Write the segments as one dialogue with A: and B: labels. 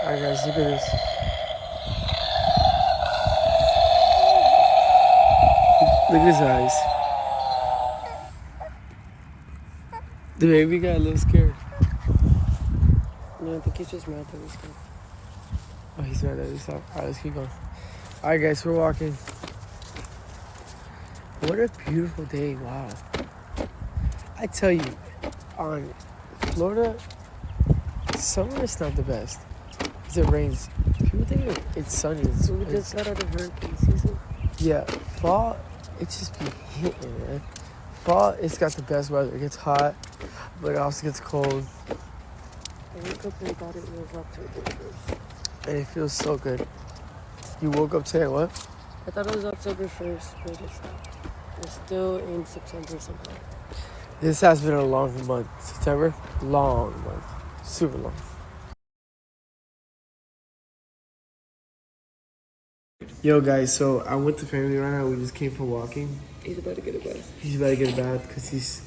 A: Alright guys, look at this. Look at his eyes. The baby got a little scared.
B: No, I think he's just mad that we stopped.
A: Oh, he's mad that we stopped. Alright, let's keep going. Alright guys, we're walking. What a beautiful day, wow. I tell you, on Florida, summer is not the best. Because it rains. People think it's sunny.
B: We just got out of hurricane season.
A: Yeah, fall, it just be hitting, man. Fall, it's got the best weather. It gets hot, but it also gets cold.
B: I woke up and thought it was October 1st.
A: And it feels so good. You woke up today, what?
B: I thought it was October 1st, but it's not. We're still in September somehow.
A: This has been a long month. September, long month. Super long. Yo, guys, so I'm with the family right now. We just came from walking.
B: He's about to get a bath.
A: He's about to get a bath because he's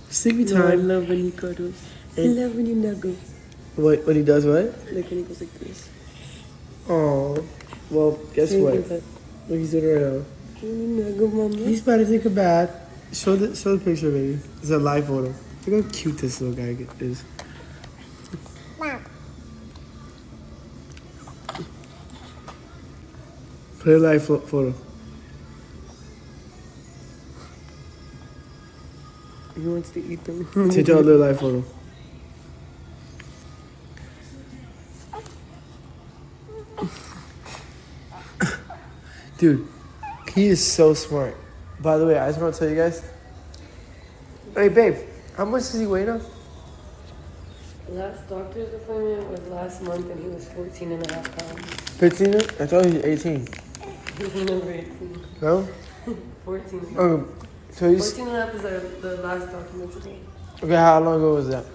A: sleepy
B: No, I
A: time.
B: love when you cuddle. I love when you snuggle.
A: What he does what?
B: Like when he goes like this.
A: Oh, well, guess what?
B: That.
A: Look, he's doing it right now.
B: When you snuggle, mama.
A: He's about to take a bath. Show the picture, baby. It's a live photo. Look how cute this little guy is. Play a live photo.
B: He wants to eat them.
A: Take out a little live photo. Dude, he is so smart. By the way, I just want to tell you guys. Hey, babe, how much does he weigh now?
B: Last doctor's appointment was last month and he was 14 and a half pounds.
A: 15? I thought he was 18.
B: He's number 18.
A: No?
B: 14.
A: Oh, so he's...
B: 14 and a half is the last document today.
A: Okay, how long ago was that?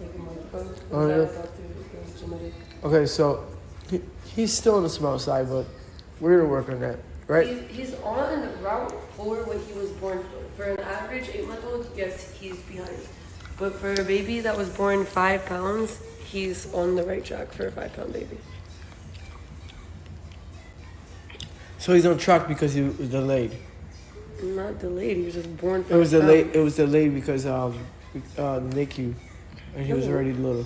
B: Like a month ago.
A: Oh, yeah.
B: It was genetic.
A: Okay, so he's still on the small side, but we're going to work on that, right?
B: He's on route for what he was born for. For an average 8-month-old, yes, he's behind. But for a baby that was born 5 pounds, he's on the right track for a 5-pound baby.
A: So he's on track because he was delayed.
B: Not delayed, he was just born 5
A: It was
B: pounds.
A: delayed. It was delayed because NICU, and he was already little.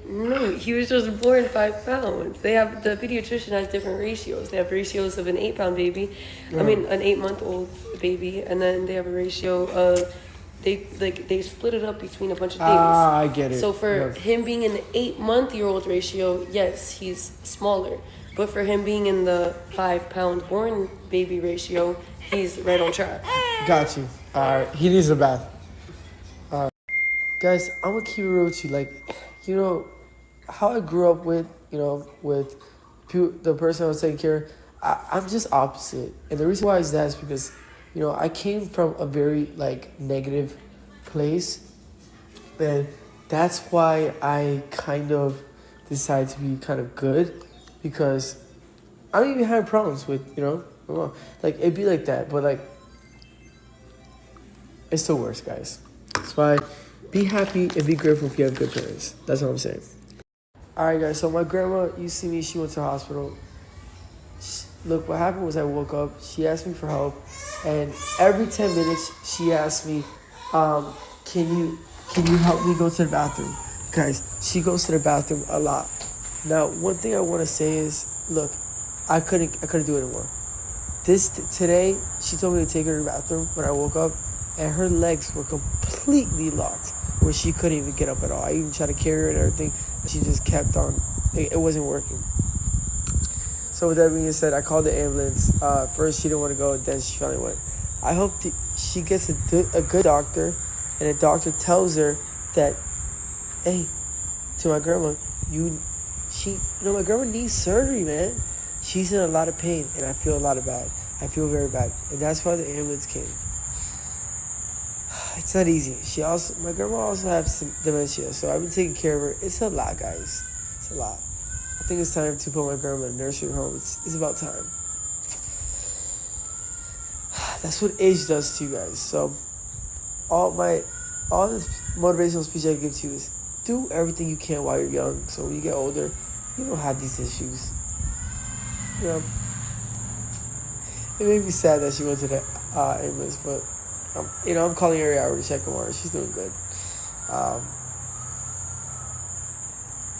B: No, he was just born 5 pounds. The pediatrician has different ratios. They have ratios of an 8-pound baby, an 8-month-old baby, and then they have a ratio of they split it up between a bunch of things.
A: Ah, I get it.
B: So for him being in the 8-month-year-old ratio, yes, he's smaller. But for him being in the 5-pound born baby ratio, he's right on track.
A: Got you. All right, he needs a bath. Guys, I'm gonna keep it real with you. Like, you know, how I grew up with, with the person I was taking care of, I'm just opposite. And the reason why is that is because, I came from a very, negative place. And that's why I kind of decided to be kind of good. Because I don't even have problems with, it'd be like that. But, it's the worst, guys. That's why be happy and be grateful if you have good parents. That's what I'm saying. Alright guys, so my grandma, you see me, she went to the hospital. Look, what happened was I woke up, she asked me for help, and every 10 minutes she asked me, can you help me go to the bathroom? Guys, she goes to the bathroom a lot. Now, one thing I want to say is, look, I couldn't do it anymore. Today, she told me to take her to the bathroom when I woke up, and her legs were completely locked, where she couldn't even get up at all. I even tried to carry her and everything, and she just kept on. It wasn't working. So with that being said, I called the ambulance. First, she didn't want to go, and then she finally went. I hope she gets a good doctor, and the doctor tells her that, hey, to my grandma, my grandma needs surgery, man. She's in a lot of pain, and I feel bad. I feel very bad, and that's why the ambulance came. It's not easy. My grandma also has some dementia, so I've been taking care of her. It's a lot, guys. It's a lot. I think it's time to put my grandma in a nursery home. It's about time. That's what age does to you guys. So, all this motivational speech I give to you is do everything you can while you're young. So when you get older, You don't have these issues. You know, it made me sad that she went to the ambulance, but I'm calling her every hour to check on her. She's doing good. Um,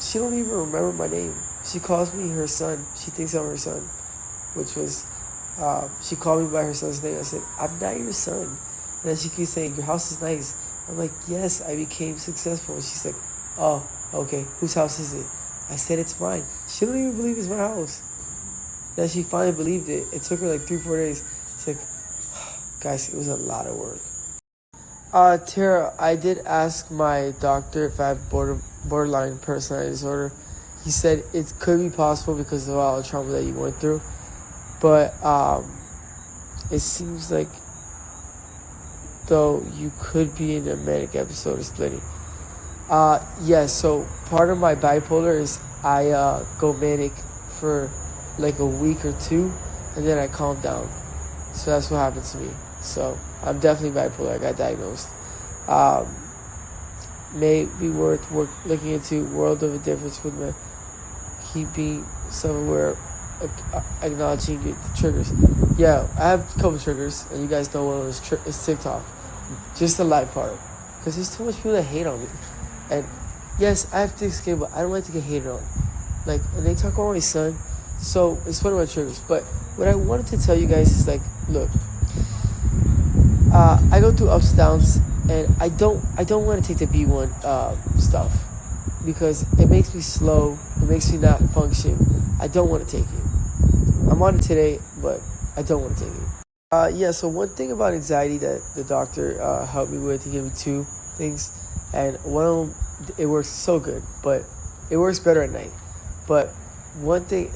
A: she don't even remember my name. She calls me her son. She thinks I'm her son, which was, she called me by her son's name. I said, I'm not your son. And then she keeps saying, your house is nice. I'm like, yes, I became successful. And she's like, oh, okay, whose house is it? I said, it's mine. She don't even believe it's my house. Then she finally believed it. It took her like 3-4 days. She's like, guys, it was a lot of work. Tara, I did ask my doctor if I have borderline personality disorder. He said it could be possible because of all the trauma that you went through. But it seems like, though, you could be in a manic episode of splitting. Yes, so part of my bipolar is I go manic for like a week or two, and then I calm down. So that's what happened to me. So I'm definitely bipolar. I got diagnosed. May be worth looking into world of a difference with my keeping self-aware, acknowledging the triggers. Yeah, I have a couple triggers, and you guys know one of those is TikTok. Just the light part, because there's too much people that hate on me. And yes, I have thick skin, but I don't like to get hated on. Like, and they talk about my son, so it's one of my triggers. But what I wanted to tell you guys is like, look, I go through ups and downs, and I don't want to take the B1 stuff because it makes me slow. It makes me not function. I don't want to take it. I'm on it today, but I don't want to take it. Yeah. So one thing about anxiety that the doctor helped me with, he gave me 2 things, and one of them it works so good, but it works better at night. But one thing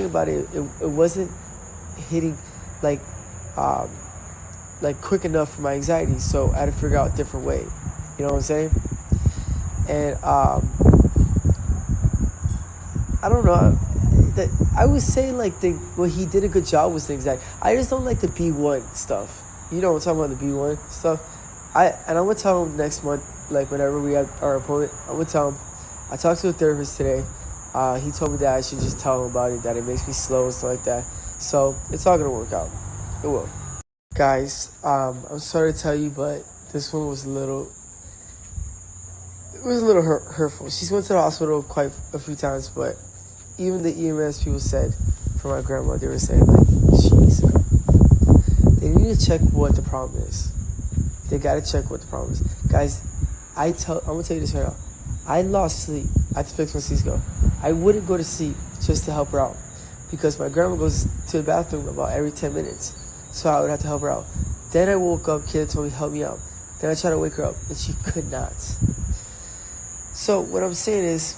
A: about it, it wasn't hitting like quick enough for my anxiety, so I had to figure out a different way. You know what I'm saying? And I don't know. I would say like what he did a good job was the anxiety. I just don't like the B1 stuff. You know what I'm talking about, the B1 stuff. I'm gonna tell him next month, like whenever we have our appointment. I'm gonna tell him. I talked to a therapist today. He told me that I should just tell him about it, that it makes me slow and stuff like that. So it's all gonna work out. It will. Guys, I'm sorry to tell you, but this one was a little hurtful. She's went to the hospital quite a few times, but even the EMS people said, for my grandma, they were saying like, jeez, they need to check what the problem is. They gotta check what the problem is. Guys, I'm gonna tell you this right now. I lost sleep. I had to fix my C-scope. I wouldn't go to sleep just to help her out because my grandma goes to the bathroom about every 10 minutes. So I would have to help her out. Then I woke up, kid told me, help me out. Then I tried to wake her up, and she could not. So what I'm saying is,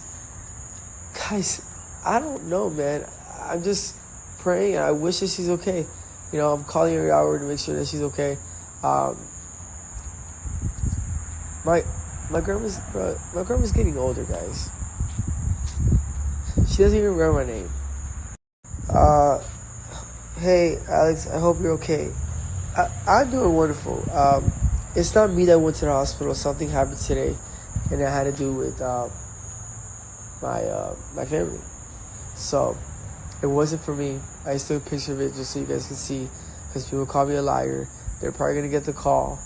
A: guys, I don't know, man. I'm just praying, and I wish that she's okay. You know, I'm calling every hour to make sure that she's okay. My grandma's getting older, guys. She doesn't even remember my name. Hey, Alex, I hope you're okay. I'm doing wonderful. It's not me that went to the hospital. Something happened today, and it had to do with my family. So it wasn't for me. I just took a picture of it just so you guys can see, because people call me a liar. They're probably going to get the call,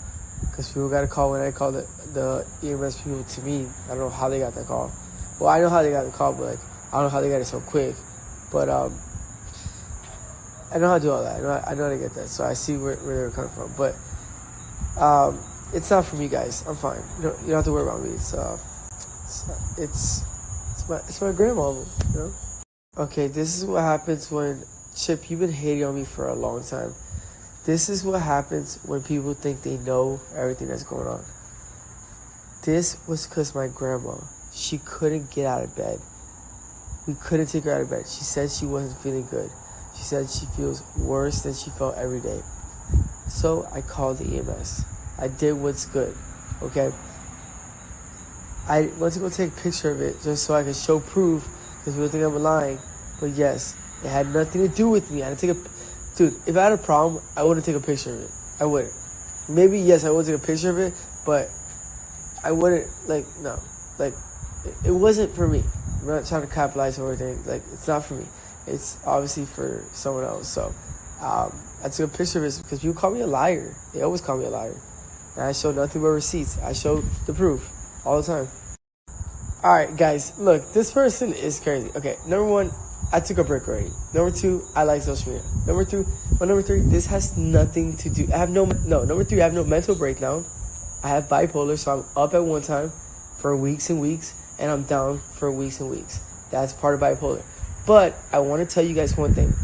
A: because people got a call when I called the EMS people to me. I don't know how they got that call. Well, I know how they got the call, but like, I don't know how they got it so quick. But I know how to do all that. I know how to get that. So I see where they're coming from. But it's not for me, guys. I'm fine. You don't have to worry about me. It's my grandma. You know. Okay, this is what happens when Chip. You've been hating on me for a long time. This is what happens when people think they know everything that's going on. This was because my grandma. She couldn't get out of bed. We couldn't take her out of bed. She said she wasn't feeling good. She said she feels worse than she felt every day. So I called the EMS. I did what's good, okay? I went to go take a picture of it just so I could show proof, because people think I'm lying. But yes, it had nothing to do with me. I had to take dude, if I had a problem, I wouldn't take a picture of it. I wouldn't. Maybe, yes, I would take a picture of it, but I wouldn't, no. it wasn't for me. I'm not trying to capitalize or anything. Like, it's not for me. It's obviously for someone else. So, I took a picture of it because people call me a liar. They always call me a liar. And I show nothing but receipts. I show the proof all the time. All right, guys, look, this person is crazy. Okay, number one, I took a break already. Number two, I like social media. Number three, this has nothing to do. Number three, I have no mental breakdown. I have bipolar, so I'm up at one time for weeks and weeks, and I'm down for weeks and weeks. That's part of bipolar. But I want to tell you guys one thing.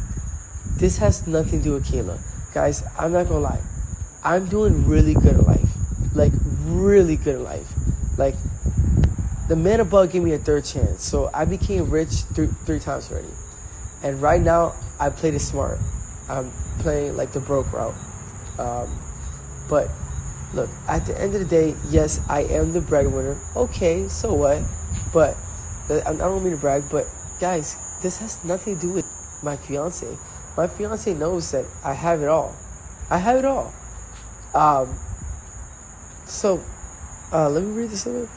A: This has nothing to do with Kayla. Guys, I'm not going to lie. I'm doing really good in life. Like, really good in life. Like, the man above gave me a third chance. So I became rich three times already. And right now, I played it smart. I'm playing like the broke route. But look, at the end of the day, yes, I am the breadwinner. Okay, so what? But I don't mean to brag, but guys, this has nothing to do with my fiance. My fiance knows that I have it all. I have it all. So let me read this a little.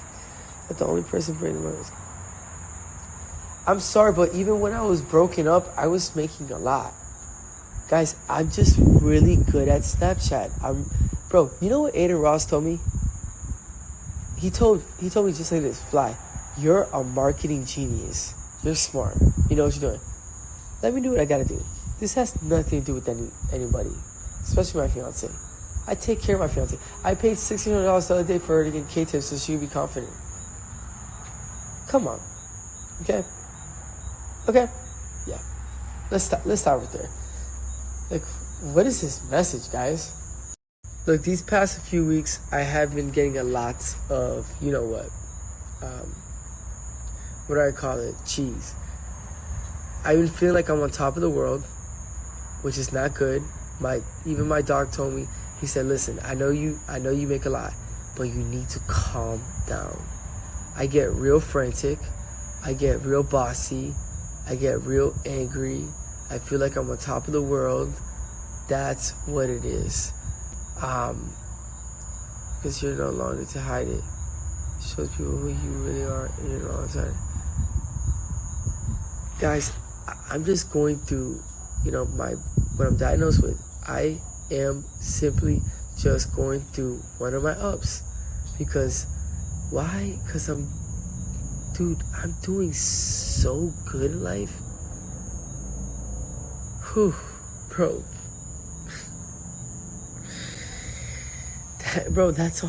A: That's the only person breaking my nose. I'm sorry, but even when I was broken up, I was making a lot. Guys, I'm just really good at Snapchat. Bro, you know what Aiden Ross told me? He told me just like this, Fly, you're a marketing genius. You're smart. You know what you're doing. Let me do what I gotta do. This has nothing to do with anybody, especially my fiance. I take care of my fiance. I paid $1,600 the other day for her to get K-tips so she would be confident. Come on. Okay? Yeah. Let's stop right there. Like, what is this message, guys? Look, these past few weeks, I have been getting a lot of, you know what? What do I call it? Cheese. I've been feeling like I'm on top of the world, which is not good. Even my dog told me, he said, listen, I know you make a lot, but you need to calm down. I get real frantic. I get real bossy. I get real angry. I feel like I'm on top of the world. That's what it is. Because you're no longer to hide it. It shows people who you really are in the wrong time. Guys, I'm just going through, what I'm diagnosed with. I am simply just going through one of my ups. Because, why? Because I'm doing so good in life. Whew, bro. Bro, that's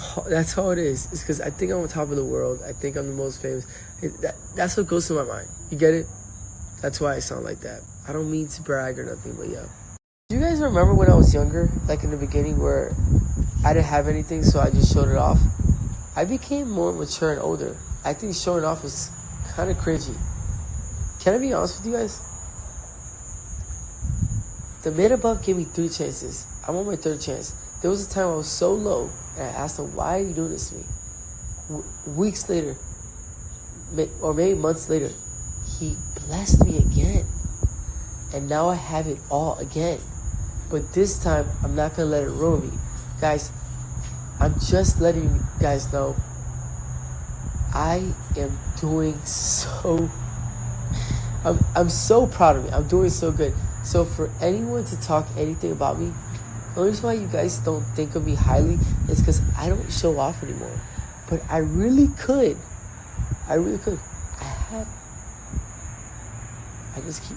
A: all it is. It's because I think I'm on top of the world. I think I'm the most famous. That's what goes through my mind. You get it? That's why I sound like that. I don't mean to brag or nothing, but yeah. Do you guys remember when I was younger, like in the beginning where I didn't have anything, so I just showed it off? I became more mature and older. I think showing off was kind of cringy. Can I be honest with you guys? The man above gave me 3 chances. I'm on my 3rd chance. There was a time I was so low, and I asked him, why are you doing this to me? Weeks later, or maybe months later, he blessed me again. And now I have it all again. But this time, I'm not going to let it ruin me. Guys, I'm just letting you guys know, I am doing so... I'm so proud of me. I'm doing so good. So for anyone to talk anything about me, the only reason why you guys don't think of me highly is because I don't show off anymore. But I really could. I just keep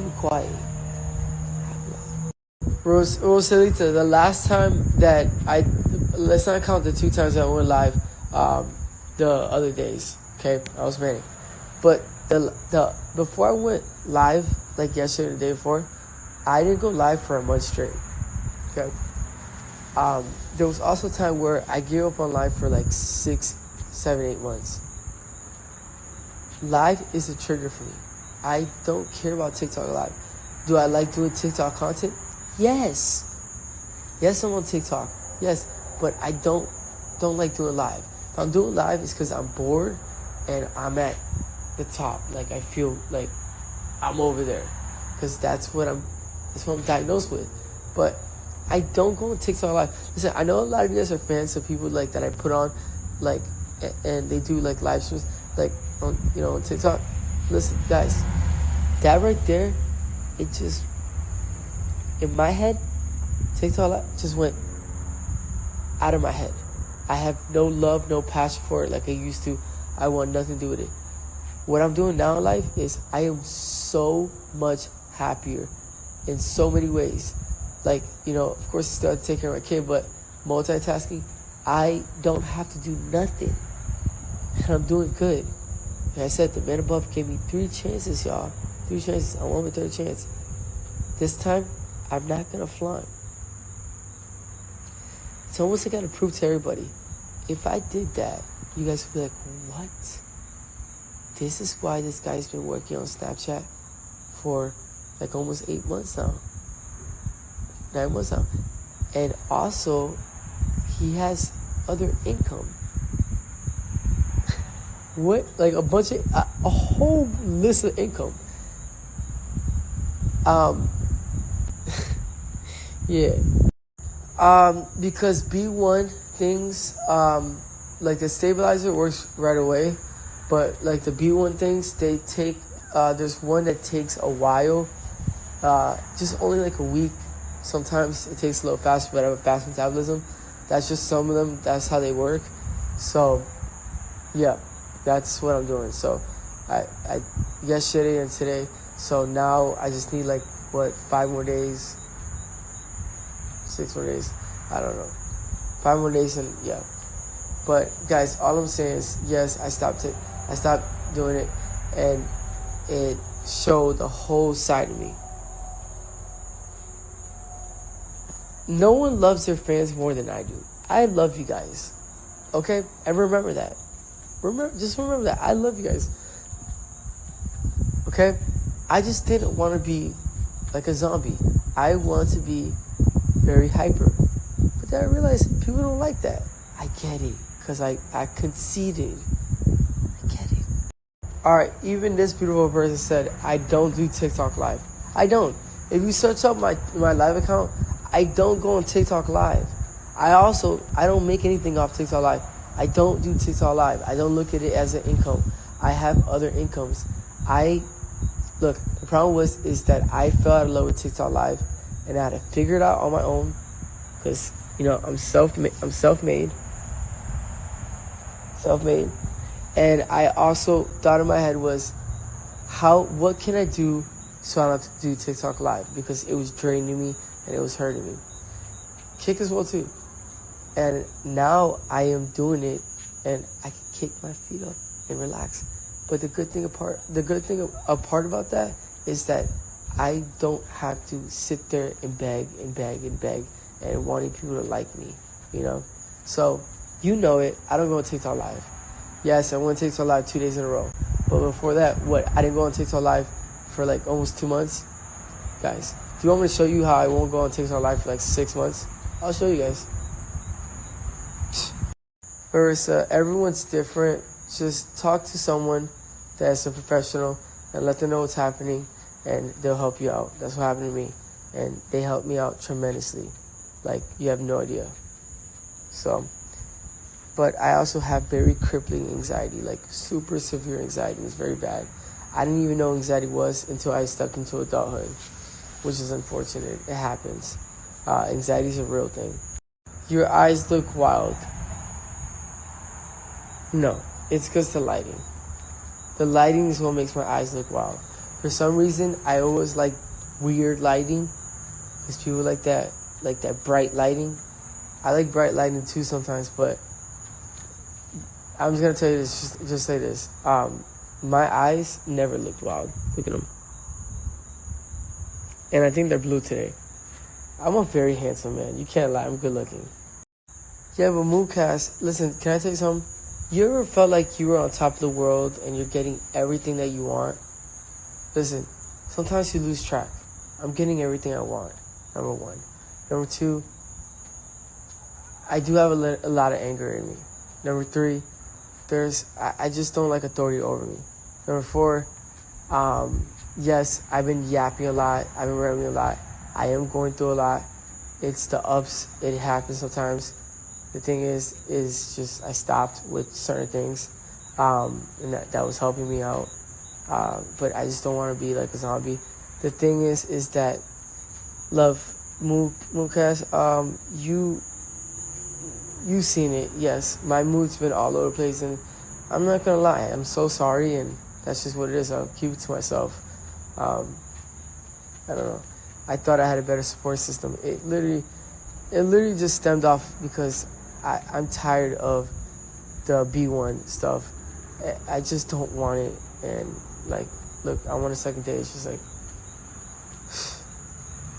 A: it quiet. Rosalita, the last time that let's not count the 2 times that I went live, the other days. Okay, I was married. But the before I went live, like yesterday or the day before, I didn't go live for a month straight. Okay. There was also a time where I gave up on live for like 6, 7, 8 months. Live is a trigger for me. I don't care about TikTok live. Do I like doing TikTok content? Yes. Yes, I'm on TikTok. Yes, but I don't like doing live. If I'm doing live, it's because I'm bored and I'm at the top. Like I feel like I'm over there because that's what I'm diagnosed with. But I don't go on TikTok live. Listen, I know a lot of you guys are fans of people like that I put on, like and they do like live streams, like on on TikTok. Listen, guys, that right there, it just in my head, TikTok just went out of my head. I have no love, no passion for it like I used to. I want nothing to do with it. What I'm doing now in life is I am so much happier in so many ways. Like, of course, I still have to take care of my kid, but multitasking, I don't have to do nothing. And I'm doing good. Like I said, the man above gave me 3 chances, y'all. 3 chances. I want my 3rd chance. This time, I'm not going to flaunt. It's almost like I got to prove to everybody. If I did that, you guys would be like, what? This is why this guy's been working on Snapchat for like almost 8 months now. 9 months now. And also, he has other income. What? Like a bunch of, a whole list of income. Yeah. Because B1 things, like the stabilizer works right away, but like the B1 things, they take, there's one that takes a while, just only like a week. Sometimes it takes a little faster, but I have a fast metabolism. That's just some of them. That's how they work. So, yeah, that's what I'm doing. So, I yesterday and today. So now I just need 5 more days, 6 more days. I don't know. 5 more days and yeah. But guys, all I'm saying is yes, I stopped doing it, and it showed the whole side of me. No one loves their fans more than I do. I love you guys. Okay? And remember that. Just remember that. I love you guys. Okay? I just didn't want to be like a zombie. I want to be very hyper. But then I realized people don't like that. I get it. Because I conceded. I get it. Alright, even this beautiful person said, I don't do TikTok live. I don't. If you search up my live account, I don't go on TikTok live. I don't make anything off TikTok live. I don't do TikTok live. I don't look at it as an income. I have other incomes. Look, the problem is that I fell out of love with TikTok live, and I had to figure it out on my own, because I'm self-made, and I also thought in my head was, what can I do so I don't have to do TikTok live, because it was draining me and it was hurting me. Kick as well too. And now I am doing it, and I can kick my feet up and relax. But the good thing apart about that is that I don't have to sit there and beg and wanting people to like me, So, it. I don't go on TikTok live. Yes, I went on TikTok live 2 days in a row. But before that, I didn't go on TikTok live for almost 2 months. Guys, do you want me to show you how I won't go on TikTok live for 6 months? I'll show you guys. Marissa, everyone's different. Just talk to someone that's a professional and let them know what's happening, and they'll help you out. That's what happened to me. And they helped me out tremendously. You have no idea. So, but I also have very crippling anxiety, super severe anxiety. It's very bad. I didn't even know what anxiety was until I stepped into adulthood, which is unfortunate. It happens. Anxiety is a real thing. Your eyes look wild. No, it's because the lighting. The lighting is what makes my eyes look wild. For some reason, I always like weird lighting, because people like that bright lighting. I like bright lighting too sometimes, but I'm just gonna tell you this. Just say this. My eyes never looked wild. Look at them, and I think they're blue today. I'm a very handsome man. You can't lie. I'm good looking. Yeah, but Moocast, listen, can I tell you something? You ever felt like you were on top of the world and you're getting everything that you want? Listen, sometimes you lose track. I'm getting everything I want, number 1. Number 2, I do have a lot of anger in me. Number 3, I just don't like authority over me. Number 4, yes, I've been yapping a lot. I've been rambling a lot. I am going through a lot. It's the ups. It happens sometimes. The thing is just I stopped with certain things, and that was helping me out. But I just don't want to be like a zombie. The thing is that, love, Moocast, you've seen it. Yes, my mood's been all over the place, and I'm not gonna lie, I'm so sorry, and that's just what it is. I'll keep it to myself. I don't know. I thought I had a better support system. It literally just stemmed off because I'm tired of the B1 stuff. I just don't want it. And like, look, I want a second date. It's just like,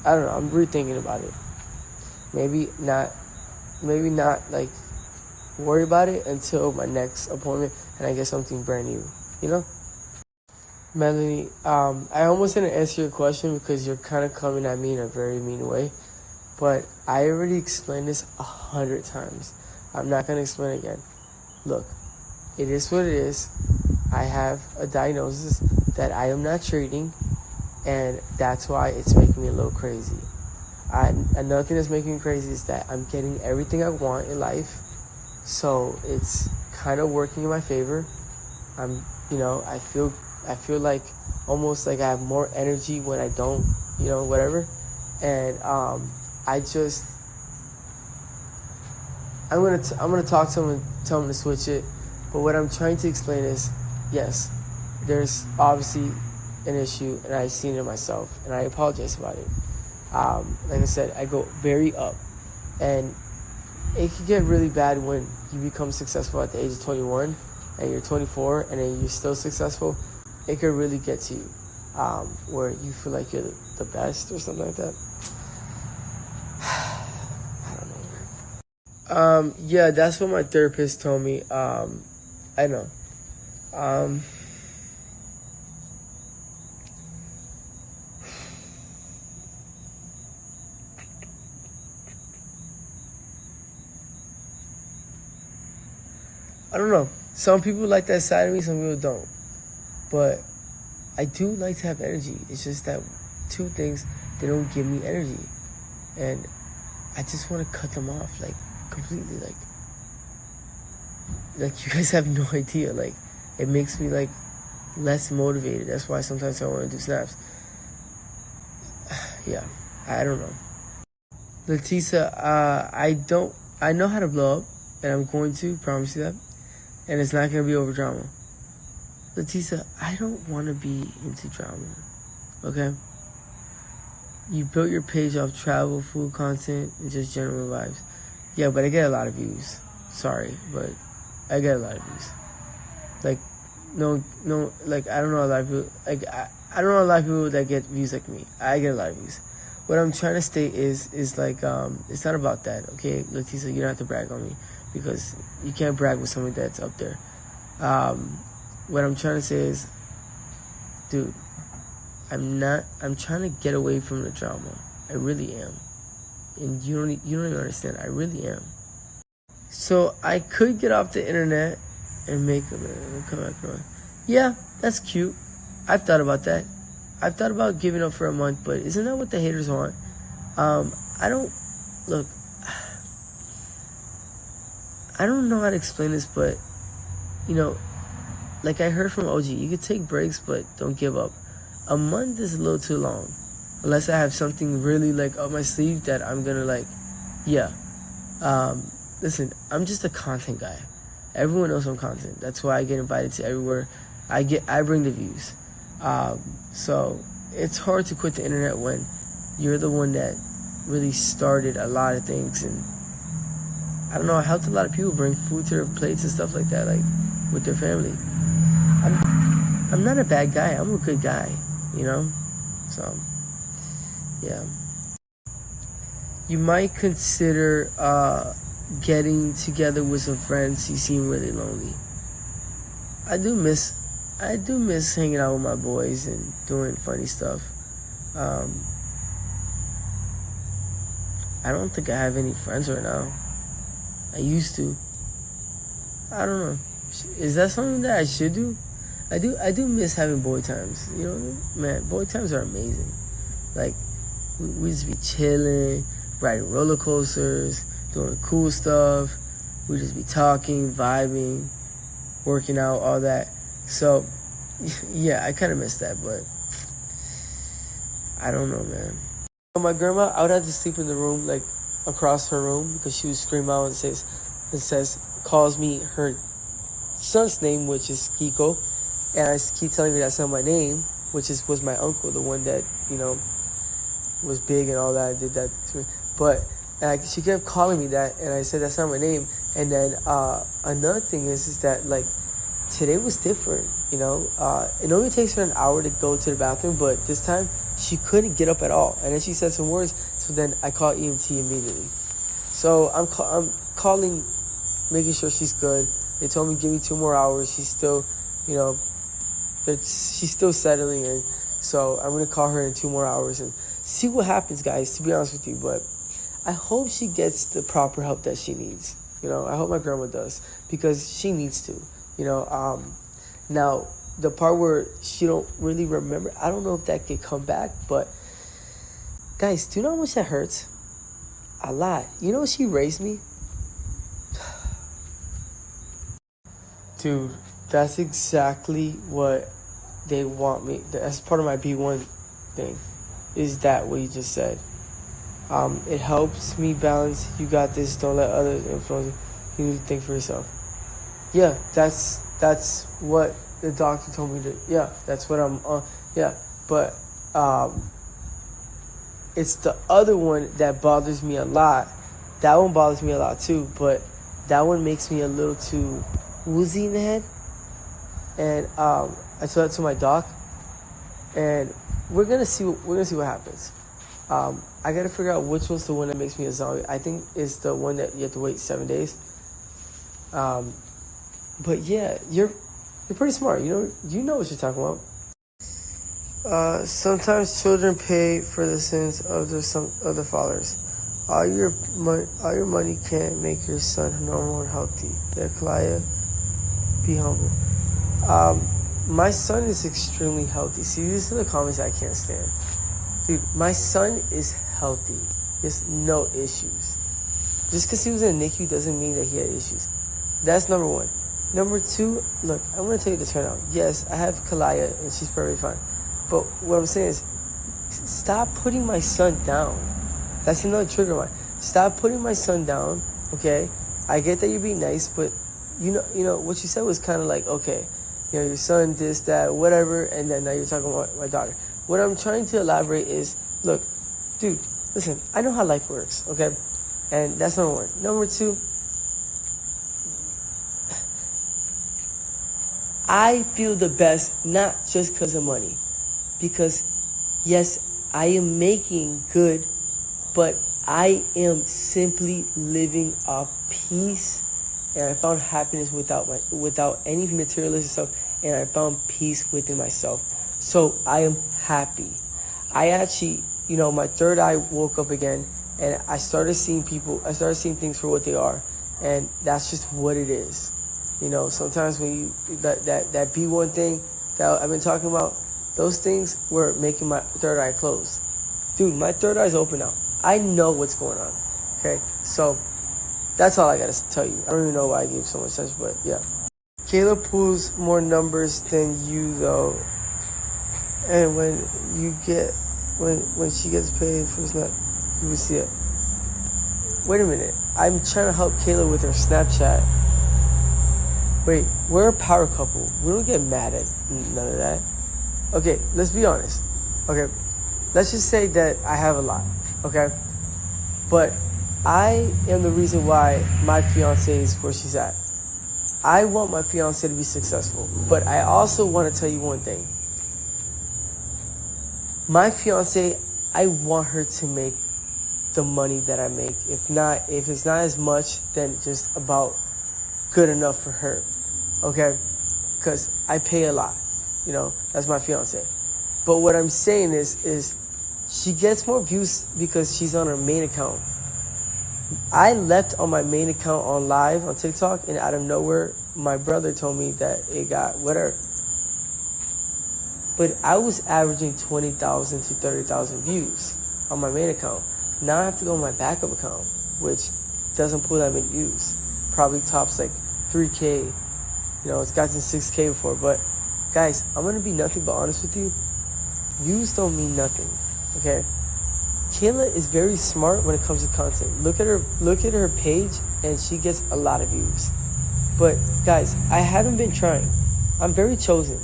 A: I don't know. I'm rethinking about it. Maybe not like worry about it until my next appointment and I get something brand new, you know? Melanie, I almost didn't answer your question because you're kind of coming at me in a very mean way, but I already explained this 100 times. I'm not going to explain it again. Look, it is what it is. I have a diagnosis that I am not treating, and that's why it's making me a little crazy. Another thing that's making me crazy is that I'm getting everything I want in life, so it's kind of working in my favor. I feel like almost like I have more energy when I don't, whatever. And I'm gonna talk to him and tell him to switch it. But what I'm trying to explain is, yes, there's obviously an issue, and I've seen it myself, and I apologize about it. Like I said, I go very up, and it can get really bad when you become successful at the age of 21, and you're 24, and then you're still successful. It could really get to you, where you feel like you're the best or something like that. I don't know. Yeah, that's what my therapist told me. I know. I don't know. Some people like that side of me, some people don't. But I do like to have energy. It's just that two things, they don't give me energy. And I just want to cut them off, like, completely. Like you guys have no idea. Like, it makes me, like, less motivated. That's why sometimes I want to do snaps. Yeah, I don't know. Leticia, I know how to blow up, and I'm going to, promise you that. And it's not going to be over drama. Leticia, I don't want to be into drama, okay? You built your page off travel, food content, and just general vibes. Yeah, but I get a lot of views. Sorry, but I get a lot of views. Like, no, like, I don't know a lot of people, like, I don't know a lot of people that get views like me. I get a lot of views. What I'm trying to state is like, it's not about that, okay? Leticia, you don't have to brag on me, because you can't brag with someone that's up there. What I'm trying to say is, dude, I'm trying to get away from the drama. I really am. And you don't even understand. I really am. So I could get off the internet and make a come back on. Yeah, that's cute. I've thought about that. I've thought about giving up for a month, but isn't that what the haters want? I don't know how to explain this, but like I heard from OG, you could take breaks, but don't give up. A month is a little too long, unless I have something really like up my sleeve that I'm gonna like. Yeah. Listen, I'm just a content guy. Everyone knows I'm content. That's why I get invited to everywhere. I bring the views. So it's hard to quit the internet when you're the one that really started a lot of things, and I don't know, I helped a lot of people bring food to their plates and stuff like that, like with their family. I'm not a bad guy. I'm a good guy, So, yeah. You might consider getting together with some friends. You seem really lonely. I do miss hanging out with my boys and doing funny stuff. I don't think I have any friends right now. I used to. I don't know. Is that something that I should do? I do miss having boy times. Man, boy times are amazing. Like, we just be chilling, riding roller coasters, doing cool stuff. We just be talking, vibing, working out, all that. So, yeah, I kind of miss that, but I don't know, man. My grandma, I would have to sleep in the room, like across her room, because she would scream out and calls me her son's name, which is Kiko, and I keep telling her that's not my name, which was my uncle, the one that was big and all that, did that to me. But she kept calling me that, and I said that's not my name. And then another thing is that like today was different. It only takes her an hour to go to the bathroom, but this time she couldn't get up at all. And then she said some words, so then I called EMT immediately. So I'm calling, making sure she's good. They told me give me 2 more hours. She's still, she's still settling in. So I'm gonna call her in 2 more hours and see what happens, guys. To be honest with you, but I hope she gets the proper help that she needs. I hope my grandma does, because she needs to. Now the part where she don't really remember, I don't know if that could come back, but guys, do you know how much that hurts? A lot. She raised me. Dude, that's exactly what they want me. That's part of my B1 thing. Is that what you just said? It helps me balance. You got this. Don't let others influence you. You need to think for yourself. Yeah, that's what the doctor told me to. Yeah, that's what I'm on. Yeah, but it's the other one that bothers me a lot. That one bothers me a lot too, but that one makes me a little too woozy in the head. And I told that to my doc, and we're gonna see what happens. I gotta figure out which one's the one that makes me a zombie. I think it's the one that you have to wait 7 days. But yeah, you're pretty smart. You know what you're talking about. Sometimes children pay for the sins of the fathers. All your money can't make your son normal and healthy. Klya, be humble. My son is extremely healthy. See, these are the comments I can't stand. Dude, my son is healthy. He has no issues. Just because he was in a NICU doesn't mean that he had issues. That's number one. Number two, look, I'm going to tell you the turnout. Yes, I have Kalaya, and she's perfectly fine. But what I'm saying is, stop putting my son down. That's another trigger line. Stop putting my son down, okay? I get that you're being nice, but you know what you said was kind of like, okay, your son, this, that, whatever, and then now you're talking about my daughter. What I'm trying to elaborate is, look, dude, listen, I know how life works, okay? And that's number one. Number two, I feel the best not just because of money. Because, yes, I am making good, but I am simply living a peace, and I found happiness without any materialistic stuff, and I found peace within myself. So I am happy. I actually, my third eye woke up again, and I started seeing things for what they are, and that's just what it is. Sometimes when that B1 thing that I've been talking about, those things were making my third eye close. Dude, my third eye's open now. I know what's going on. Okay, so that's all I gotta tell you. I don't even know why I gave so much attention, but yeah. Kayla pulls more numbers than you though, and when she gets paid for Snap, you will see it. Wait a minute, I'm trying to help Kayla with her Snapchat. Wait, we're a power couple. We don't get mad at none of that. Okay, let's be honest. Okay, let's just say that I have a lot. Okay, but I am the reason why my fiance is where she's at. I want my fiance to be successful, but I also want to tell you one thing. My fiance, I want her to make the money that I make. If it's not as much, then just about good enough for her. Okay, because I pay a lot. That's my fiance. But what I'm saying is she gets more views because she's on her main account. I left on my main account on live on TikTok, and out of nowhere, my brother told me that it got whatever. But I was averaging 20,000 to 30,000 views on my main account. Now I have to go on my backup account, which doesn't pull that many views. probably tops like 3K. You know, it's gotten 6K before. But guys, I'm gonna be nothing but honest with you. Views don't mean nothing. Okay. Kayla is very smart when it comes to content. Look at her page, and she gets a lot of views. But guys, I haven't been trying. I'm very chosen.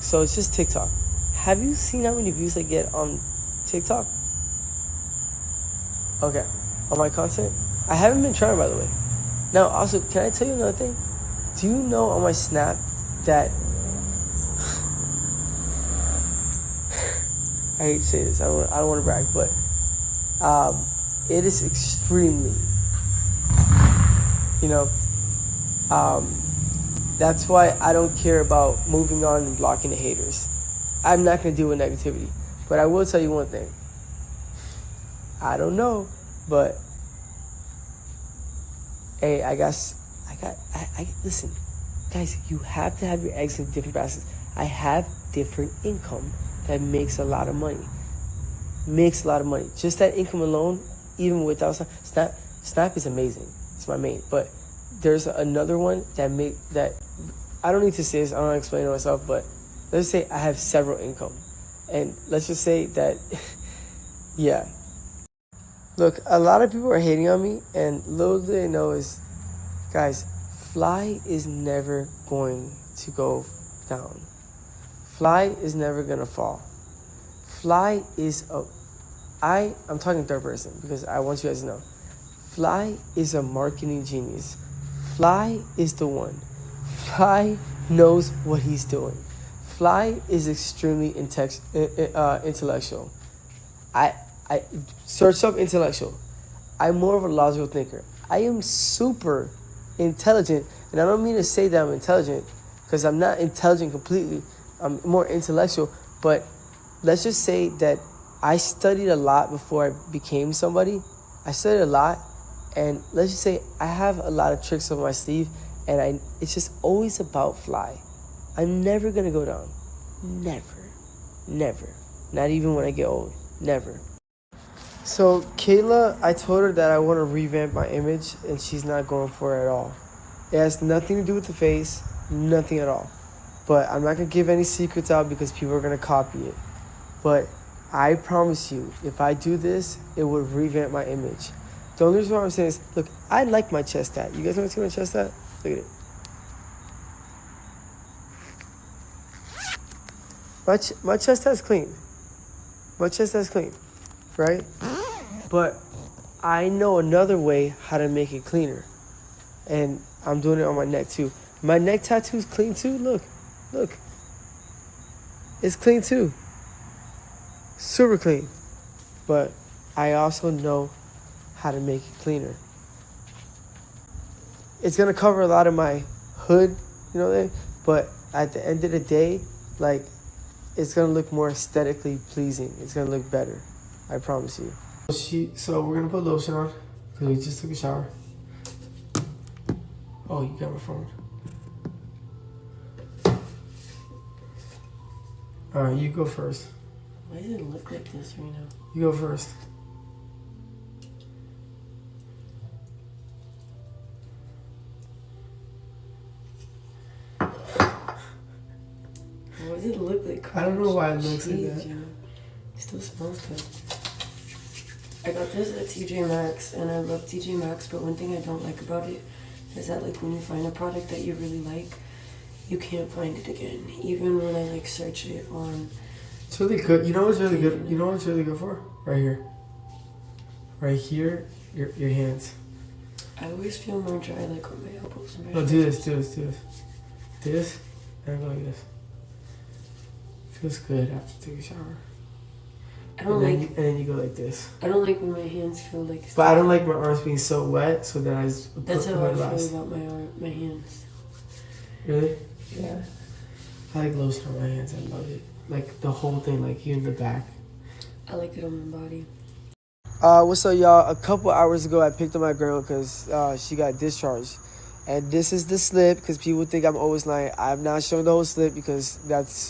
A: So it's just TikTok. Have you seen how many views I get on TikTok? Okay. On my content? I haven't been trying, by the way. Now, also, can I tell you another thing? Do you know on my Snap that... I hate to say this. I don't want to brag, but it is extremely, that's why I don't care about moving on and blocking the haters. I'm not going to deal with negativity. But I will tell you one thing. I don't know, but hey, listen, guys, you have to have your eggs in different baskets. I have different income that makes a lot of money. Just that income alone, even without Snap is amazing. It's my main. But there's another one that I don't need to say this. I don't want to explain it myself. But let's say I have several income, and let's just say that, yeah. Look, a lot of people are hating on me, and little do they know is, guys, Fly is never going to go down. Fly is never gonna fall. Fly is I'm talking third person because I want you guys to know. Fly is a marketing genius. Fly is the one. Fly knows what he's doing. Fly is extremely intellectual. I search up intellectual. I'm more of a logical thinker. I am super intelligent, and I don't mean to say that I'm intelligent because I'm not intelligent completely. I'm more intellectual, but let's just say that I studied a lot before I became somebody. I studied a lot, and let's just say I have a lot of tricks up my sleeve, and it's just always about Fly. I'm never gonna go down. Never. Not even when I get old. Never. So Kayla, I told her that I want to revamp my image, and she's not going for it at all. It has nothing to do with the face, nothing at all. But I'm not going to give any secrets out because people are going to copy it. But I promise you, if I do this, it will revamp my image. The only reason why I'm saying is, look, I like my chest tat. You guys want to see my chest tat? Look at it. My chest tat's clean. Right? But I know another way how to make it cleaner. And I'm doing it on my neck too. My neck tattoo's clean too. Look. It's clean too. Super clean. But I also know how to make it cleaner. It's going to cover a lot of my hood, but at the end of the day, like, it's going to look more aesthetically pleasing. It's going to look better. I promise you. So we're going to put lotion on because we just took a shower. Oh, you got my phone. All right, you go first.
B: Why does it look like this right now?
A: You go first.
B: Why does it look like
A: I don't know why it looks like that.
B: It still smells good. I got this at TJ Maxx, and I love TJ Maxx, but one thing I don't like about it is that, like, when you find a product that you really like, you can't find it again. Even when I, like, search it on...
A: It's really good. You know what's really good? You know what's really good for? Right here. Right here, your hands.
B: I always feel more dry, like, on my elbows. And
A: No, do this. This, and go like this. Feels good after you take a shower. And then you go like this.
B: I don't like when my hands feel like...
A: But I don't like my arms being so wet, so then I just put
B: That's how I feel
A: last.
B: about my hands.
A: Really?
B: Yeah.
A: I like lotion on my hands. I love it. Like the whole thing, like here in the back.
B: I like it on my body.
A: What's up, y'all? A couple hours ago, I picked up my grandma because she got discharged. And this is the slip because people think I'm always lying. I'm not showing the whole slip because that's